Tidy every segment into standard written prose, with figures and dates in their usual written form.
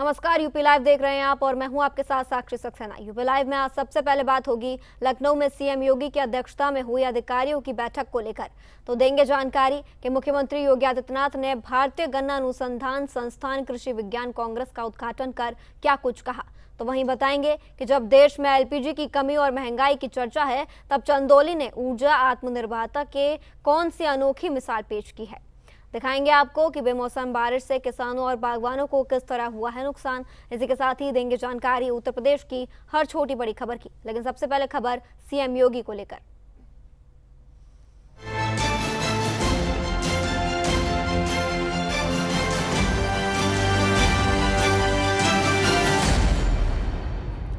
नमस्कार, UP live देख रहे हैं आप और मैं हूं आपके साथ साक्षी सक्सेना। यूपी लाइव में आज सबसे पहले बात होगी लखनऊ में सीएम योगी की अध्यक्षता में हुई अधिकारियों की बैठक को लेकर। तो देंगे जानकारी कि मुख्यमंत्री योगी आदित्यनाथ ने भारतीय गन्ना अनुसंधान संस्थान कृषि विज्ञान कांग्रेस का उद्घाटन कर क्या कुछ कहा। तो वहीं बताएंगे कि जब देश में एलपीजी की कमी और महंगाई की चर्चा है, तब चंदौली ने ऊर्जा आत्मनिर्भरता के कौन सी अनोखी मिसाल पेश की है। दिखाएंगे आपको कि बेमौसम बारिश से किसानों और बागवानों को किस तरह हुआ है नुकसान। इसी के साथ ही देंगे जानकारी उत्तर प्रदेश की हर छोटी बड़ी खबर की। लेकिन सबसे पहले खबर सीएम योगी को लेकर।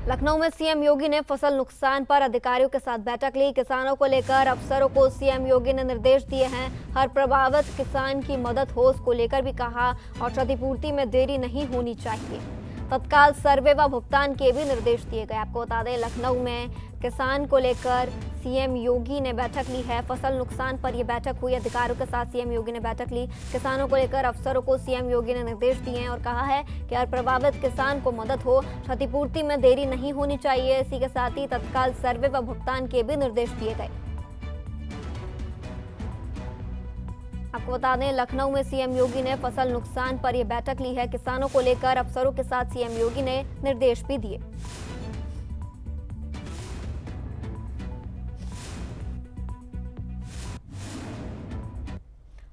लखनऊ में सीएम योगी ने फसल नुकसान पर अधिकारियों के साथ बैठक ली। किसानों को लेकर अफसरों को सीएम योगी ने निर्देश दिए हैं। हर प्रभावित किसान की मदद हो, उसको लेकर भी कहा और क्षतिपूर्ति में देरी नहीं होनी चाहिए। तत्काल सर्वे व भुगतान के भी निर्देश दिए गए। आपको बता दें, लखनऊ में किसान को लेकर सीएम योगी ने बैठक ली है। फसल नुकसान पर यह बैठक हुई। अधिकारियों के साथ सीएम योगी ने बैठक ली। किसानों को लेकर अफसरों को सीएम योगी ने निर्देश दिए हैं और कहा है कि हर प्रभावित किसान को मदद हो, क्षतिपूर्ति में देरी नहीं होनी चाहिए। इसी के साथ ही तत्काल सर्वे व भुगतान के भी निर्देश दिए गए। आपको बता दें, लखनऊ में सीएम योगी ने फसल नुकसान पर यह बैठक ली है। किसानों को लेकर अफसरों के साथ सीएम योगी ने निर्देश भी दिए।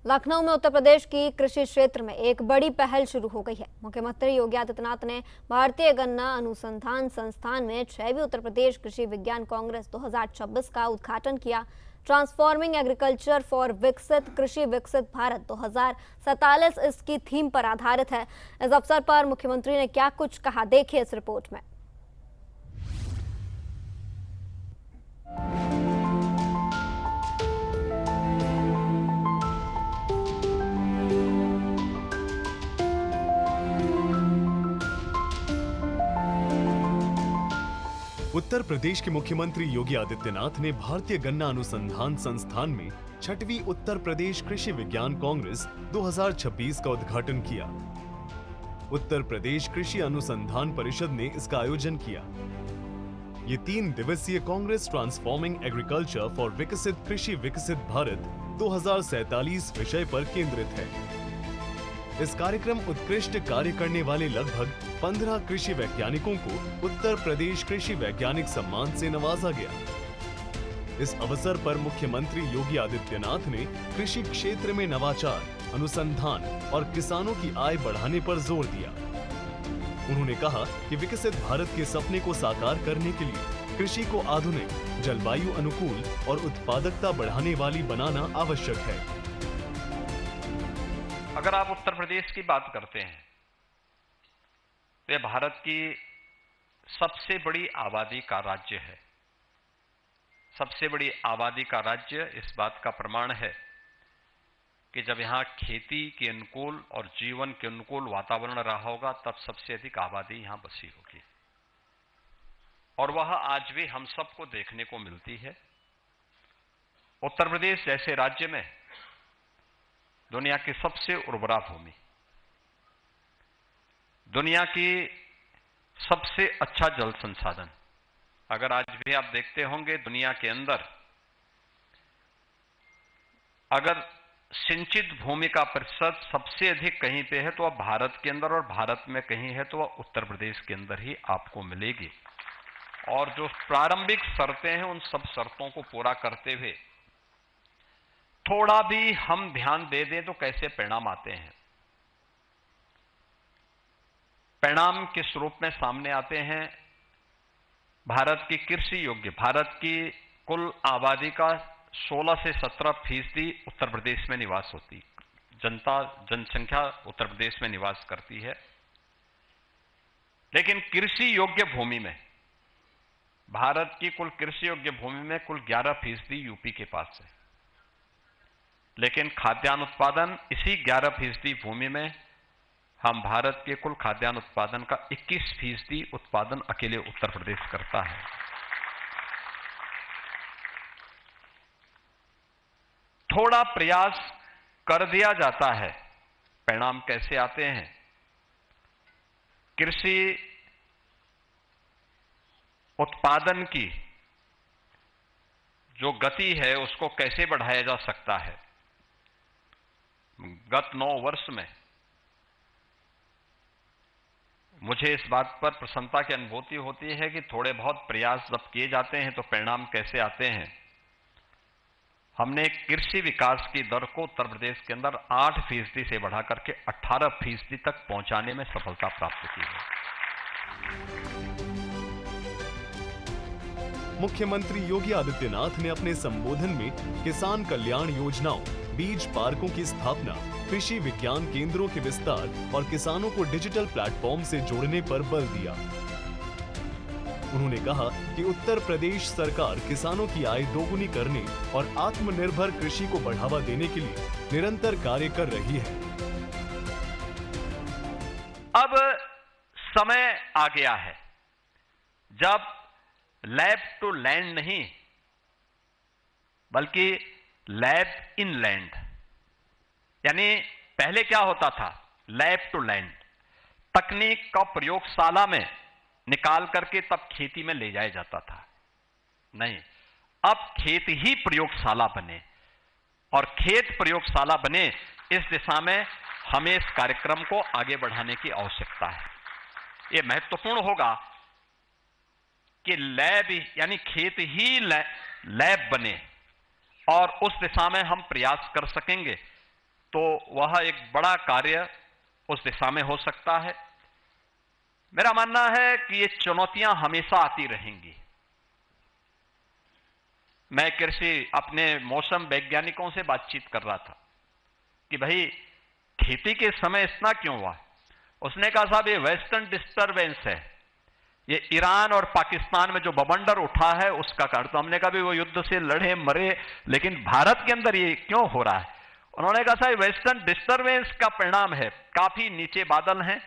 लखनऊ में उत्तर प्रदेश की कृषि क्षेत्र में एक बड़ी पहल शुरू हो गई है। मुख्यमंत्री योगी आदित्यनाथ ने भारतीय गन्ना अनुसंधान संस्थान में 6वीं उत्तर प्रदेश कृषि विज्ञान कांग्रेस 2026 का उद्घाटन किया। ट्रांसफॉर्मिंग एग्रीकल्चर फॉर विकसित कृषि विकसित भारत 2047 इसकी थीम पर आधारित है। इस अवसर पर मुख्यमंत्री ने क्या कुछ कहा, देखिए इस रिपोर्ट में। उत्तर प्रदेश के मुख्यमंत्री योगी आदित्यनाथ ने भारतीय गन्ना अनुसंधान संस्थान में 6वीं उत्तर प्रदेश कृषि विज्ञान कांग्रेस 2026 का उद्घाटन किया। उत्तर प्रदेश कृषि अनुसंधान परिषद ने इसका आयोजन किया। ये 3 दिवसीय कांग्रेस ट्रांसफॉर्मिंग एग्रीकल्चर फॉर विकसित कृषि विकसित भारत 2047 विषय पर केंद्रित है। इस कार्यक्रम उत्कृष्ट कार्य करने वाले लगभग 15 कृषि वैज्ञानिकों को उत्तर प्रदेश कृषि वैज्ञानिक सम्मान से नवाजा गया। इस अवसर पर मुख्यमंत्री योगी आदित्यनाथ ने कृषि क्षेत्र में नवाचार, अनुसंधान और किसानों की आय बढ़ाने पर जोर दिया। उन्होंने कहा कि विकसित भारत के सपने को साकार करने के लिए कृषि को आधुनिक, जलवायु अनुकूल और उत्पादकता बढ़ाने वाली बनाना आवश्यक है। अगर आप उत्तर प्रदेश की बात करते हैं तो यह भारत की सबसे बड़ी आबादी का राज्य है। सबसे बड़ी आबादी का राज्य इस बात का प्रमाण है कि जब यहां खेती के अनुकूल और जीवन के अनुकूल वातावरण रहा होगा, तब सबसे अधिक आबादी यहां बसी होगी और वह आज भी हम सबको देखने को मिलती है। उत्तर प्रदेश जैसे राज्य में दुनिया की सबसे उर्वरा भूमि, दुनिया की सबसे अच्छा जल संसाधन। अगर आज भी आप देखते होंगे दुनिया के अंदर अगर सिंचित भूमि का प्रतिशत सबसे अधिक कहीं पे है तो वह भारत के अंदर, और भारत में कहीं है तो वह उत्तर प्रदेश के अंदर ही आपको मिलेगी। और जो प्रारंभिक शर्तें हैं उन सब शर्तों को पूरा करते हुए थोड़ा भी हम ध्यान दे दें तो कैसे परिणाम आते हैं। परिणाम किस रूप में सामने आते हैं। भारत की कृषि योग्य, भारत की कुल आबादी का 16 से 17% उत्तर प्रदेश में निवास होती, जनसंख्या उत्तर प्रदेश में निवास करती है। लेकिन कृषि योग्य भूमि में, भारत की कुल कृषि योग्य भूमि में कुल 11% यूपी के पास है। लेकिन खाद्यान्न उत्पादन, इसी 11% भूमि में हम भारत के कुल खाद्यान्न उत्पादन का 21% उत्पादन अकेले उत्तर प्रदेश करता है। थोड़ा प्रयास कर दिया जाता है, परिणाम कैसे आते हैं। कृषि उत्पादन की जो गति है उसको कैसे बढ़ाया जा सकता है। गत 9 वर्ष में मुझे इस बात पर प्रसन्नता की अनुभूति होती है कि थोड़े बहुत प्रयास जब किए जाते हैं तो परिणाम कैसे आते हैं। हमने कृषि विकास की दर को उत्तर प्रदेश के अंदर 8% से बढ़ा करके 18% तक पहुंचाने में सफलता प्राप्त की है। मुख्यमंत्री योगी आदित्यनाथ ने अपने संबोधन में किसान कल्याण योजनाओं, बीज पार्कों की स्थापना, कृषि विज्ञान केंद्रों के विस्तार और किसानों को डिजिटल प्लेटफॉर्म से जोड़ने पर बल दिया। उन्होंने कहा कि उत्तर प्रदेश सरकार किसानों की आय दोगुनी करने और आत्मनिर्भर कृषि को बढ़ावा देने के लिए निरंतर कार्य कर रही है। अब समय आ गया है जब लैब टू लैंड नहीं बल्कि लैब इन लैंड, यानी पहले क्या होता था, लैब टू लैंड, तकनीक का प्रयोगशाला में निकाल करके तब खेती में ले जाया जाता था। नहीं, अब खेत ही प्रयोगशाला बने और खेत प्रयोगशाला बने, इस दिशा में हमें इस कार्यक्रम को आगे बढ़ाने की आवश्यकता है। यह महत्वपूर्ण होगा कि लैब यानी खेत ही लैब बने और उस दिशा में हम प्रयास कर सकेंगे तो वह एक बड़ा कार्य उस दिशा में हो सकता है। मेरा मानना है कि ये चुनौतियां हमेशा आती रहेंगी। मैं कृषि अपने मौसम वैज्ञानिकों से बातचीत कर रहा था कि भाई खेती के समय इतना क्यों हुआ। उसने कहा साहब ये वेस्टर्न डिस्टर्बेंस है, ये ईरान और पाकिस्तान में जो बवंडर उठा है उसका कारण। तो हमने कहा भी वो युद्ध से लड़े मरे, लेकिन भारत के अंदर ये क्यों हो रहा है। उन्होंने कहा साहब वेस्टर्न डिस्टर्बेंस का परिणाम है, काफी नीचे बादल हैं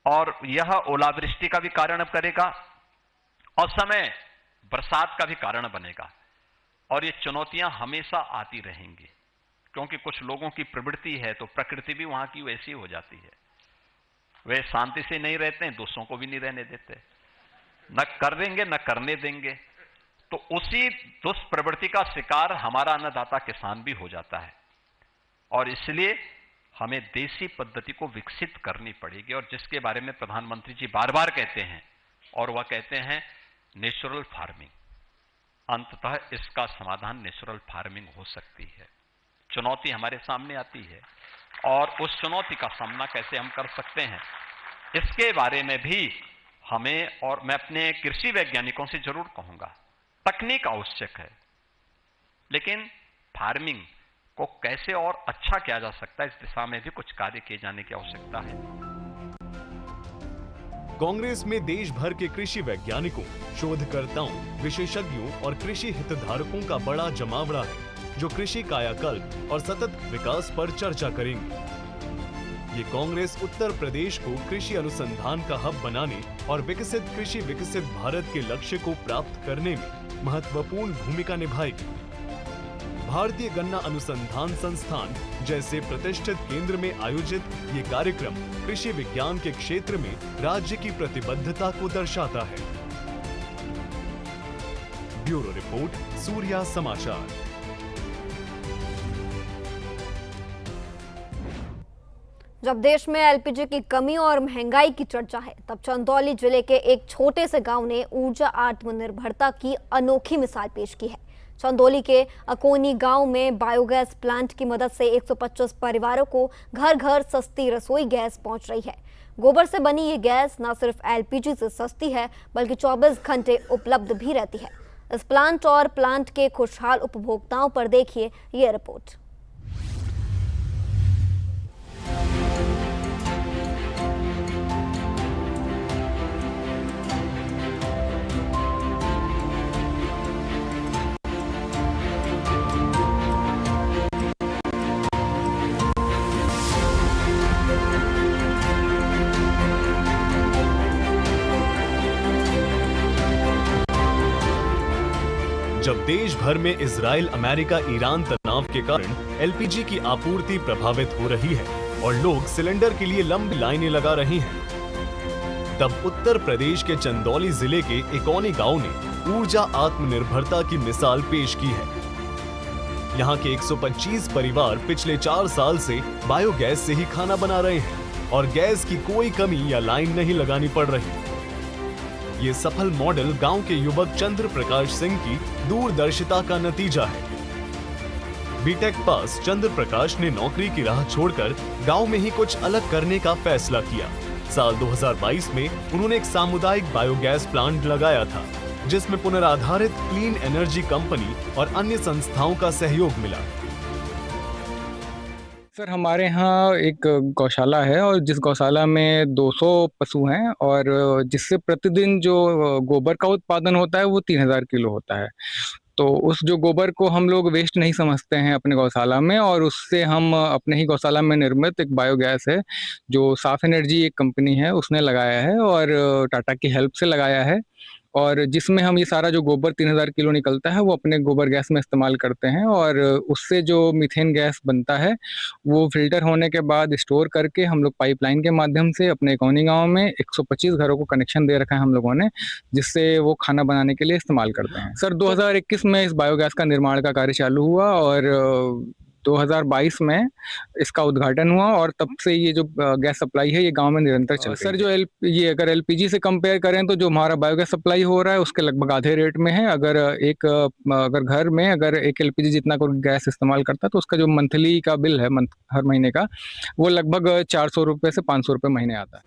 और यह ओलावृष्टि का भी कारण करेगा और समय बरसात का भी कारण बनेगा और ये चुनौतियां हमेशा आती रहेंगी क्योंकि कुछ लोगों की प्रवृत्ति है तो प्रकृति भी वहां की वैसी हो जाती है। वे शांति से नहीं रहते हैं, दूसरों को भी नहीं रहने देते, न कर देंगे न करने देंगे। तो उसी दुष्प्रवृत्ति का शिकार हमारा अन्नदाता किसान भी हो जाता है और इसलिए हमें देसी पद्धति को विकसित करनी पड़ेगी और जिसके बारे में प्रधानमंत्री जी बार बार कहते हैं और वह कहते हैं नेचुरल फार्मिंग। अंततः इसका समाधान नेचुरल फार्मिंग हो सकती है। चुनौती हमारे सामने आती है और उस चुनौती का सामना कैसे हम कर सकते हैं इसके बारे में भी हमें, और मैं अपने कृषि वैज्ञानिकों से जरूर कहूंगा, तकनीक आवश्यक है लेकिन फार्मिंग को कैसे और अच्छा किया जा सकता है इस दिशा में भी कुछ कार्य किए जाने की आवश्यकता है। कांग्रेस में देश भर के कृषि वैज्ञानिकों, शोधकर्ताओं, विशेषज्ञों और कृषि हितधारकों का बड़ा जमावड़ा है जो कृषि कायाकल्प और सतत विकास पर चर्चा करेंगे। ये कांग्रेस उत्तर प्रदेश को कृषि अनुसंधान का हब बनाने और विकसित कृषि विकसित भारत के लक्ष्य को प्राप्त करने में महत्वपूर्ण भूमिका निभाएगी। भारतीय गन्ना अनुसंधान संस्थान जैसे प्रतिष्ठित केंद्र में आयोजित ये कार्यक्रम कृषि विज्ञान के क्षेत्र में राज्य की प्रतिबद्धता को दर्शाता है। ब्यूरो रिपोर्ट, सूर्या समाचार। जब देश में एलपीजी की कमी और महंगाई की चर्चा है, तब चंदौली जिले के एक छोटे से गांव ने ऊर्जा आत्मनिर्भरता की अनोखी मिसाल पेश की है। चंदौली के अकोनी गांव में बायोगैस प्लांट की मदद से 125 परिवारों को घर घर सस्ती रसोई गैस पहुंच रही है। गोबर से बनी ये गैस न सिर्फ एलपीजी से सस्ती है बल्कि 24 घंटे उपलब्ध भी रहती है। इस प्लांट और प्लांट के खुशहाल उपभोक्ताओं पर देखिए ये रिपोर्ट। जब देश भर में इजराइल, अमेरिका, ईरान तनाव के कारण एलपीजी की आपूर्ति प्रभावित हो रही है और लोग सिलेंडर के लिए लंबी लाइनें लगा रहे हैं, तब उत्तर प्रदेश के चंदौली जिले के इकौनी गांव ने ऊर्जा आत्मनिर्भरता की मिसाल पेश की है। यहाँ के 125 परिवार पिछले 4 साल से बायोगैस से ही खाना बना रहे हैं और गैस की कोई कमी या लाइन नहीं लगानी पड़ रही। ये सफल मॉडल गांव के युवक चंद्र प्रकाश सिंह की दूरदर्शिता का नतीजा है। बीटेक पास चंद्र प्रकाश ने नौकरी की राह छोड़कर गांव में ही कुछ अलग करने का फैसला किया। साल 2022 में उन्होंने एक सामुदायिक बायोगैस प्लांट लगाया था, जिसमें पुनराधारित क्लीन एनर्जी कंपनी और अन्य संस्थाओं का सहयोग मिला। सर, हमारे यहाँ एक गौशाला है और जिस गौशाला में 200 पशु हैं और जिससे प्रतिदिन जो गोबर का उत्पादन होता है वो 3000 किलो होता है। तो उस जो गोबर को हम लोग वेस्ट नहीं समझते हैं अपने गौशाला में, और उससे हम अपने ही गौशाला में निर्मित एक बायोगैस है जो साफ एनर्जी एक कंपनी है उसने लगाया है और टाटा की हेल्प से लगाया है, और जिसमें हम ये सारा जो गोबर 3000 किलो निकलता है वो अपने गोबर गैस में इस्तेमाल करते हैं और उससे जो मीथेन गैस बनता है वो फिल्टर होने के बाद स्टोर करके हम लोग पाइपलाइन के माध्यम से अपने इकौनी गांव में 125 घरों को कनेक्शन दे रखा है हम लोगों ने, जिससे वो खाना बनाने के लिए इस्तेमाल करते हैं। सर, 2021 में इस बायोगैस का निर्माण का कार्य चालू हुआ और 2022 में इसका उद्घाटन हुआ और तब से ये जो गैस सप्लाई है ये गांव में निरंतर चल रही है। सर, जो ये अगर एलपीजी से कंपेयर करें तो जो हमारा बायोगैस सप्लाई हो रहा है उसके लगभग आधे रेट में है। अगर घर में अगर एक एलपीजी जितना कोई गैस इस्तेमाल करता है तो उसका जो मंथली का बिल है हर महीने का वो लगभग 400 रुपये से 500 रुपये महीने आता है।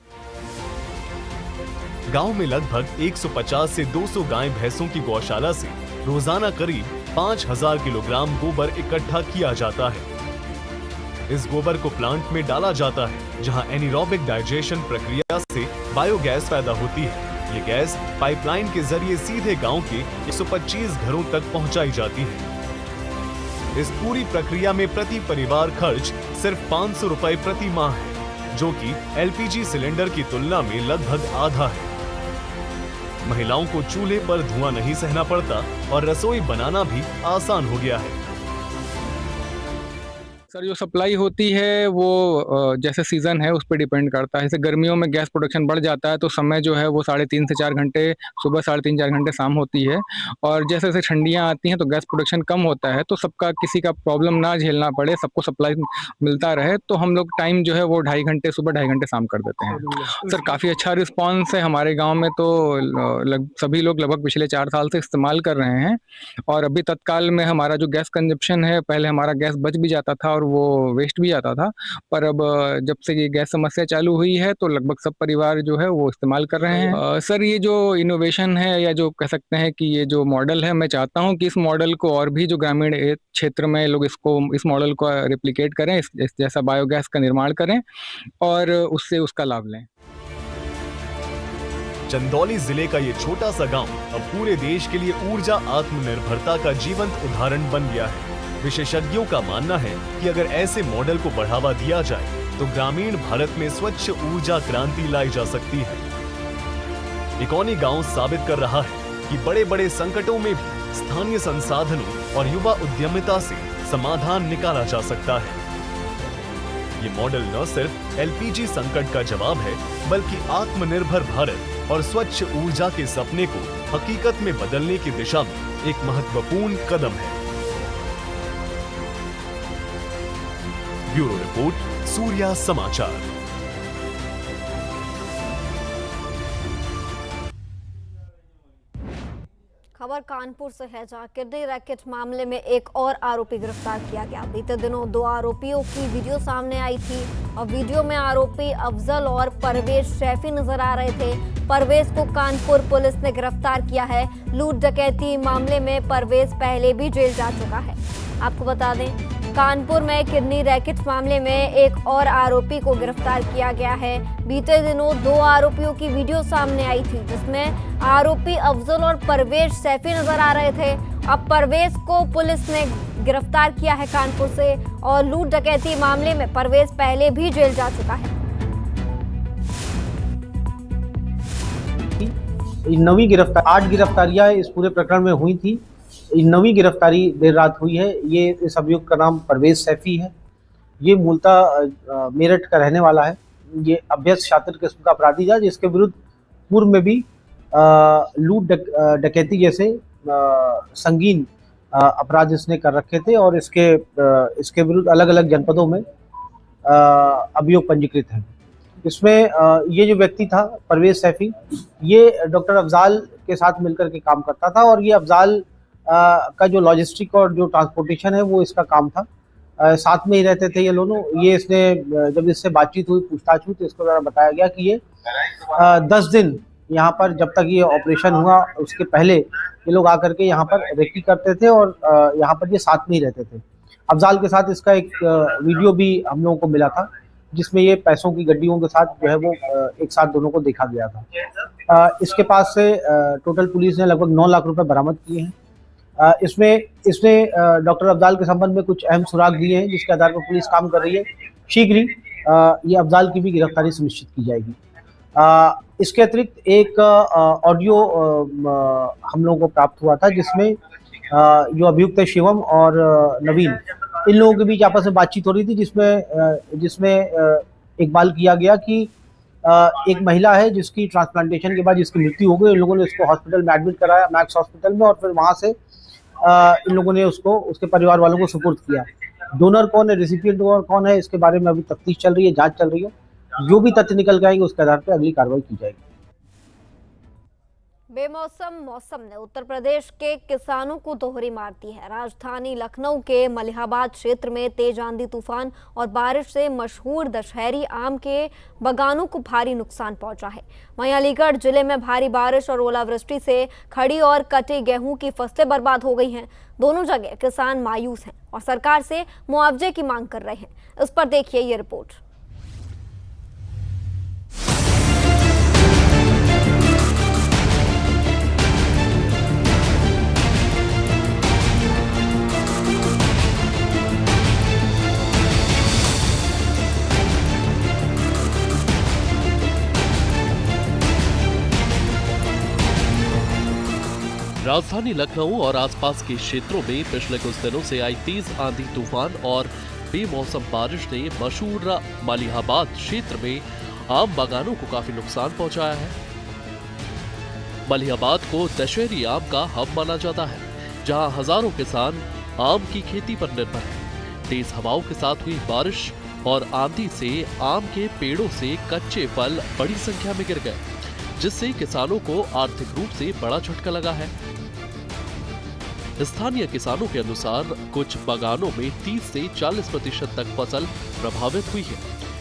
गांव में लगभग 150 से 200 गाय भैंसों की गौशाला से रोजाना करीब 5000 किलोग्राम गोबर इकट्ठा किया जाता है। इस गोबर को प्लांट में डाला जाता है जहां एनीरोबिक डाइजेशन प्रक्रिया से बायोगैस पैदा होती है। ये गैस पाइपलाइन के जरिए सीधे गांव के 125 घरों तक पहुंचाई जाती है। इस पूरी प्रक्रिया में प्रति परिवार खर्च सिर्फ 500 रुपए प्रति माह है, जो कि एलपीजी सिलेंडर की तुलना में लगभग आधा है। महिलाओं को चूल्हे पर धुआं नहीं सहना पड़ता और रसोई बनाना भी आसान हो गया है। सर, जो सप्लाई होती है वो जैसे सीज़न है उस पर डिपेंड करता है। जैसे गर्मियों में गैस प्रोडक्शन बढ़ जाता है तो समय जो है वो 3.5 से 4 घंटे सुबह, 3.5-4 घंटे शाम होती है, और जैसे जैसे ठंडियाँ आती हैं तो गैस प्रोडक्शन कम होता है। तो सबका किसी का प्रॉब्लम ना झेलना पड़े, सबको सप्लाई मिलता रहे, तो हम लोग टाइम जो है वो 2.5 घंटे सुबह, 2.5 घंटे शाम कर देते हैं। सर, काफ़ी अच्छा रिस्पॉन्स है हमारे गाँव में, तो सभी लोग लगभग पिछले 4 साल से इस्तेमाल कर रहे हैं। और अभी तत्काल में हमारा जो गैस कंजप्शन है, पहले हमारा गैस बच भी जाता था और वो वेस्ट भी आता था, पर अब जब से ये गैस समस्या चालू हुई है तो लगभग सब परिवार जो है वो इस्तेमाल कर रहे हैं। सर, ये जो इनोवेशन है या जो कह सकते हैं कि ये जो मॉडल है, मैं चाहता हूँ कि इस मॉडल को और भी जो ग्रामीण क्षेत्र में लोग इस मॉडल को रेप्लिकेट करें, इस जैसा बायोगैस का निर्माण करें और उससे उसका लाभ लें। चंदौली जिले का ये छोटा सा गांव अब पूरे देश के लिए ऊर्जा आत्मनिर्भरता का जीवंत उदाहरण बन गया है। विशेषज्ञों का मानना है कि अगर ऐसे मॉडल को बढ़ावा दिया जाए तो ग्रामीण भारत में स्वच्छ ऊर्जा क्रांति लाई जा सकती है। इकौनी गांव साबित कर रहा है कि बड़े बड़े संकटों में भी स्थानीय संसाधनों और युवा उद्यमिता से समाधान निकाला जा सकता है। ये मॉडल न सिर्फ एलपीजी संकट का जवाब है, बल्कि आत्मनिर्भर भारत और स्वच्छ ऊर्जा के सपने को हकीकत में बदलने की दिशा में एक महत्वपूर्ण कदम है। ब्यूरो रिपोर्ट, सूर्या समाचार। खबर कानपुर से है, जहां किडनी रैकेट मामले में एक और आरोपी गिरफ्तार किया गया। बीते दिनों 2 आरोपियों की वीडियो सामने आई थी और वीडियो में आरोपी अफजल और परवेज शैफी नजर आ रहे थे। परवेज को कानपुर पुलिस ने गिरफ्तार किया है। लूट डकैती मामले में परवेज पहले भी जेल जा चुका है। आपको बता दें, कानपुर में किडनी रैकेट मामले में एक और आरोपी को गिरफ्तार किया गया है। बीते दिनों 2 आरोपियों की वीडियो सामने आई थी, जिसमें आरोपी अफजल और परवेज सैफी नजर आ रहे थे। अब परवेज को पुलिस ने गिरफ्तार किया है कानपुर से, और लूट डकैती मामले में परवेज पहले भी जेल जा चुका है। नवी गिरफ्तार 8 गिरफ्तारियां इस पूरे प्रकरण में हुई थी। नवी गिरफ्तारी देर रात हुई है। ये इस अभियुक्त का नाम परवेज सैफी है। ये मूलतः मेरठ का रहने वाला है। ये अभ्यस्त शातिर किस्म का अपराधी है, जिसके विरुद्ध पूर्व में भी लूट डकैती जैसे संगीन अपराध इसने कर रखे थे और इसके विरुद्ध अलग अलग जनपदों में अभियोग पंजीकृत हैं। इसमें ये जो व्यक्ति था परवेज सैफी, ये डॉक्टर अफजाल के साथ मिलकर के काम करता था और ये अफजाल का जो लॉजिस्टिक और जो ट्रांसपोर्टेशन है वो इसका काम था। साथ में ही रहते थे ये दोनों। ये इसने जब इससे बातचीत हुई, पूछताछ हुई, तो इसको द्वारा बताया गया कि ये 10 दिन यहाँ पर जब तक ये ऑपरेशन हुआ उसके पहले ये लोग आकर के यहाँ पर रेकी करते थे और यहाँ पर ये साथ में ही रहते थे। अफजाल के साथ इसका एक वीडियो भी हम लोगों को मिला था जिसमें ये पैसों की गड्डियों के साथ जो है वो एक साथ दोनों को देखा गया था। इसके पास से टोटल पुलिस ने लगभग 9 लाख रुपए बरामद किए हैं। इसने डॉक्टर अफजाल के संबंध में कुछ अहम सुराग दिए हैं जिसके आधार पर पुलिस काम कर रही है। शीघ्र ही ये अफजाल की भी गिरफ्तारी सुनिश्चित की जाएगी। इसके अतिरिक्त एक ऑडियो हम लोगों को प्राप्त हुआ था जिसमें जो अभियुक्त है शिवम और नवीन, इन लोगों के बीच आपस में बातचीत हो रही थी जिसमें इकबाल किया गया कि एक महिला है जिसकी ट्रांसप्लांटेशन के बाद जिसकी मृत्यु हो गई। इन लोगों ने इसको हॉस्पिटल में एडमिट कराया, मैक्स हॉस्पिटल में, और फिर वहां से इन लोगों ने उसको उसके परिवार वालों को सुपुर्द किया। डोनर कौन है, रेसिपिएंट डोनर कौन है, इसके बारे में अभी तफ्तीश चल रही है, जांच चल रही है। जो भी तथ्य निकल के आएंगे उसके आधार पर अगली कार्रवाई की जाएगी। बेमौसम मौसम ने उत्तर प्रदेश के किसानों को दोहरी मार दी है। राजधानी लखनऊ के मलिहाबाद क्षेत्र में तेज आंधी तूफान और बारिश से मशहूर दशहरी आम के बागानों को भारी नुकसान पहुंचा है। वहीं अलीगढ़ जिले में भारी बारिश और ओलावृष्टि से खड़ी और कटी गेहूं की फसलें बर्बाद हो गई हैं। दोनों जगह किसान मायूस हैं और सरकार से मुआवजे की मांग कर रहे हैं। इस पर देखिए ये रिपोर्ट। राजधानी लखनऊ और आसपास के क्षेत्रों में पिछले कुछ दिनों से आई तेज आंधी तूफान और बेमौसम बारिश ने मशहूर मलिहाबाद क्षेत्र में आम बागानों को काफी नुकसान पहुंचाया है। मलिहाबाद को दशहरी आम का हब माना जाता है, जहां हजारों किसान आम की खेती पर निर्भर हैं। तेज हवाओं के साथ हुई बारिश और आंधी से आम के पेड़ों से कच्चे फल बड़ी संख्या में गिर गए, जिससे किसानों को आर्थिक रूप से बड़ा झटका लगा है। स्थानीय किसानों के अनुसार कुछ बागानों में 30 से 40% तक फसल प्रभावित हुई है।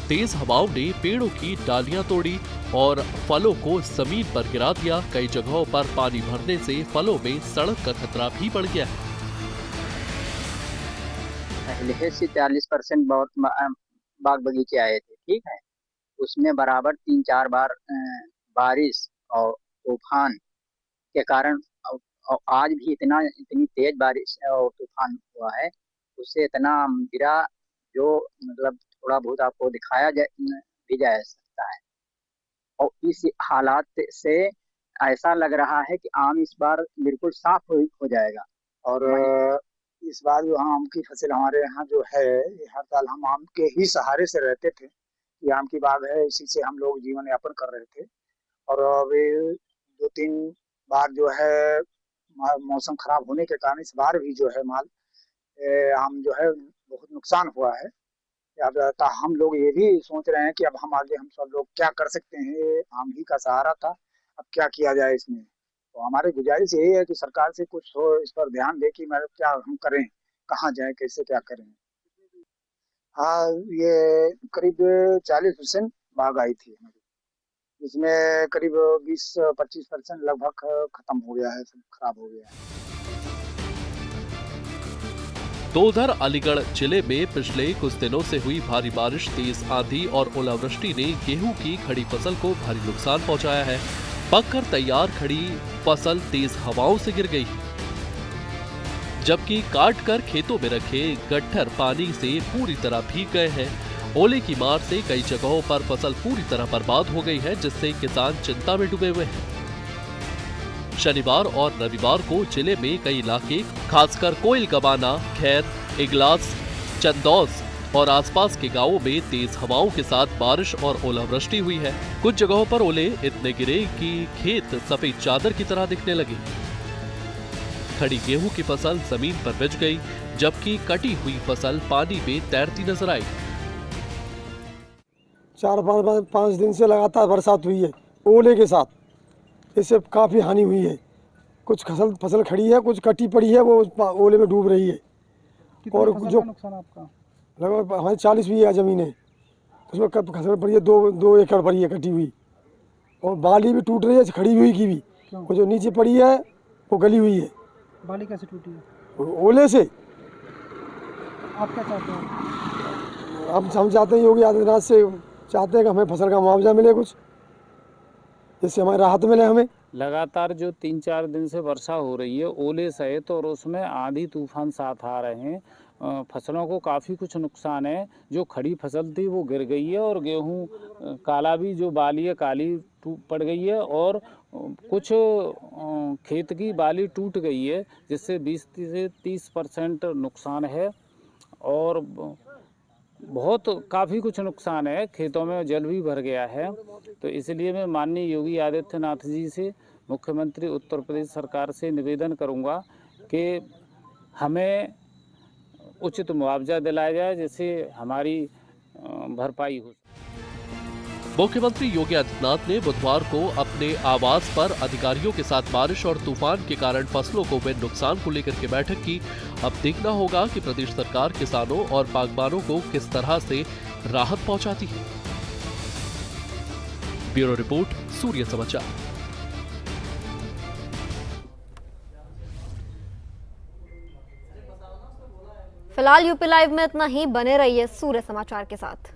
तेज हवाओं ने पेड़ों की डालियां तोड़ी और फलों को जमीन पर गिरा दिया। कई जगहों पर पानी भरने से फलों में सड़क का खतरा भी बढ़ गया है। पहले से 40% बहुत बाग बगीचे आए थे, ठीक है। उसमें बराबर 3-4 बार बारिश और तूफान के कारण और आज भी इतनी तेज बारिश और तूफान हुआ है, उससे इतना गिरा जो मतलब थोड़ा बहुत आपको दिखाया भी जा सकता है। और इस हालात से ऐसा लग रहा है कि आम इस बार बिल्कुल साफ हो जाएगा। और इस बार जो आम की फसल हमारे यहाँ जो है, हर साल हम आम के ही सहारे से रहते थे। ये आम की बाग है, इसी से हम लोग जीवन यापन कर रहे थे। और अभी 2-3 बार जो है मौसम खराब होने के कारण इस बार भी जो है आम जो है बहुत नुकसान हुआ है। अब हम लोग ये भी सोच रहे हैं कि अब हम आगे हम सब लोग क्या कर सकते हैं। आम ही का सहारा था, अब क्या किया जाए इसमें। तो हमारी गुजारिश यही है कि सरकार से कुछ हो, इस पर ध्यान दे कि मतलब क्या हम करें, कहाँ जाएं, कैसे क्या करें। हाँ, ये करीब 40% बाग आई थी हमारी, इसमें करीब 20-25% लगभग खत्म हो गया है, सब खराब हो गया है। तो उधर अलीगढ़ जिले में पिछले कुछ दिनों से हुई भारी बारिश, तेज आंधी और ओलावृष्टि ने गेहूं की खड़ी फसल को भारी नुकसान पहुंचाया है। पककर तैयार खड़ी फसल तेज हवाओं से गिर गई, जबकि काटकर खेतों में रखे गट्ठर पानी से पूरी तरह भीग गए हैं। ओले की मार से कई जगहों पर फसल पूरी तरह बर्बाद हो गई है, जिससे किसान चिंता में डूबे हुए हैं। शनिवार और रविवार को जिले में कई इलाके, खासकर कोइल गबाना, खैर, इगलास, चंदौस, और आसपास के गांवों में तेज हवाओं के साथ बारिश और ओलावृष्टि हुई है। कुछ जगहों पर ओले इतने गिरे कि खेत सफेद चादर की तरह दिखने लगे। खड़ी गेहूं की फसल जमीन पर बिछ गई, जबकि कटी हुई फसल पानी में तैरती नजर आई। 4-5 दिन से लगातार बरसात हुई है ओले के साथ, इससे काफ़ी हानि हुई है। कुछ फसल खड़ी है, कुछ कटी पड़ी है, वो ओले में डूब रही है। और जो नुकसान आपका लगभग हमारी 40 बीघा जमीन है, उसमें फसल पड़ी है 2 एकड़ पड़ी है कटी हुई, और बाली भी टूट रही है खड़ी हुई की भी। वो जो नीचे पड़ी है वो गली हुई है। बाली कैसे टूटी है? ओले से। आप क्या चाहते हैं? हम चाहते हैं योगी आदित्यनाथ से चाहते हैं कि हमें फसल का मुआवजा मिले, कुछ जिससे हमें राहत मिले। हमें लगातार जो 3-4 दिन से वर्षा हो रही है ओले सहित, और उसमें आंधी तूफान साथ आ रहे हैं, फसलों को काफ़ी कुछ नुकसान है। जो खड़ी फसल थी वो गिर गई है, और गेहूं काला भी जो बाली है काली पड़ गई है, और कुछ खेत की बाली टूट गई है, जिससे 20 से 30% नुकसान है। और बहुत काफ़ी कुछ नुकसान है, खेतों में जल भी भर गया है। तो इसलिए मैं माननीय योगी आदित्यनाथ जी से, मुख्यमंत्री उत्तर प्रदेश सरकार से निवेदन करूंगा कि हमें उचित मुआवजा दिलाया जाए, जिससे हमारी भरपाई हो। मुख्यमंत्री योगी आदित्यनाथ ने बुधवार को अपने आवास पर अधिकारियों के साथ बारिश और तूफान के कारण फसलों को हुए नुकसान को लेकर के बैठक की। अब देखना होगा कि प्रदेश सरकार किसानों और बागबानों को किस तरह से राहत पहुंचाती है। ब्यूरो रिपोर्ट, सूर्य समाचार। फिलहाल यूपी लाइव में इतना ही। बने रहिए सूर्य समाचार के साथ।